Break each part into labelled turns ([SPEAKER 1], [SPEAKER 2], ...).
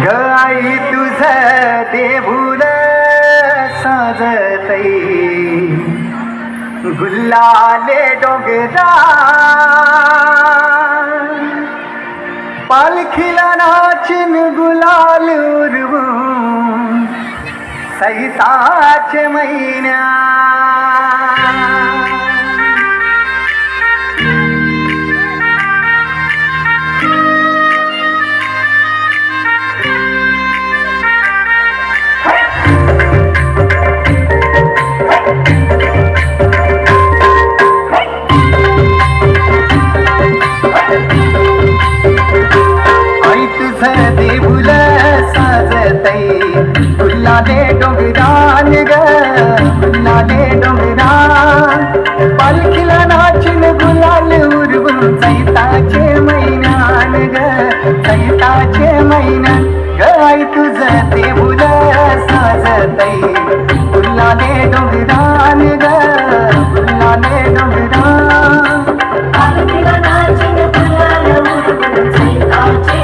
[SPEAKER 1] ग आई तुझ देऊळ साजतई गुल्लाले डोंगरा पालखीला नाचिन गुलाल उरवून सैताचे महिन्या देऊळ साजतई गुल्लाले डोंगरान ग गुल्लाले डोंगरान पालखीला नाचिन गुलाल उरवून चैताचे महिन्यान ग चैताचे महिन्यान ग आई तुझ देऊळ साजतई गुल्लाले डोंगरान ग गुल्लाले डोंगरान
[SPEAKER 2] पालखीला नाचिन गुलाल उरवून चैताचे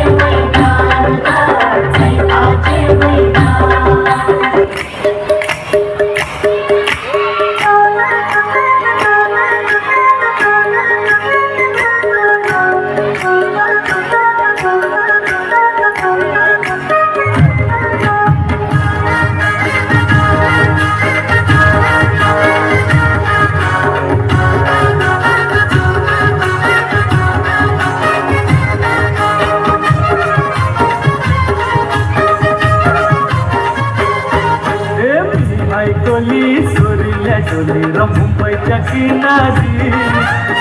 [SPEAKER 3] सोरील्या डोलीला मुंबईच्या किनारी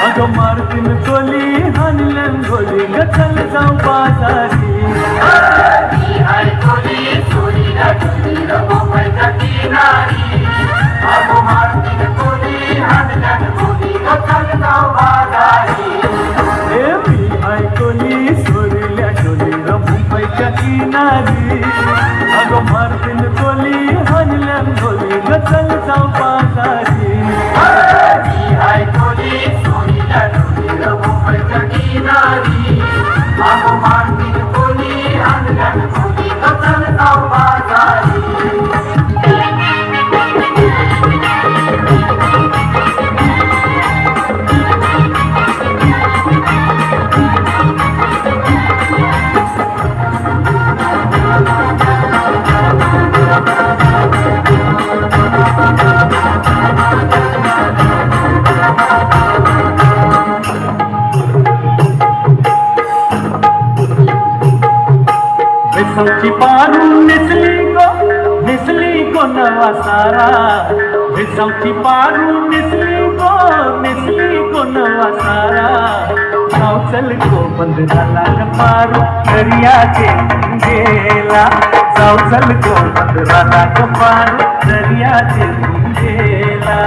[SPEAKER 3] अगं मारतीन कोली हानल्यान गोली ग चल जाऊ बाजारी
[SPEAKER 2] सोरील्या डोलीला मुंबईच्या किनारी अगं मारतीन कोली हानल्यान गोली ग चल जाऊ बाजारी
[SPEAKER 3] मी ऐकली सोरील्या डोलीला मुंबईच्या किनारी अगं मारतीन कोली हानल्यान गोली ग चल जाऊ बाजारी
[SPEAKER 2] सोरील्या डोलीला मुंबईच्या किनारी अगं मारतीन कोली हानल्यान गोली ग चल जाऊ बाजारी
[SPEAKER 3] विसवची पारू निसली को नवा सारा विसवची पारू निसली को नवा सारा चल को बंदराला न पारू दरियाचे गेला चल को बंदराला न पारू दरियाचे गेला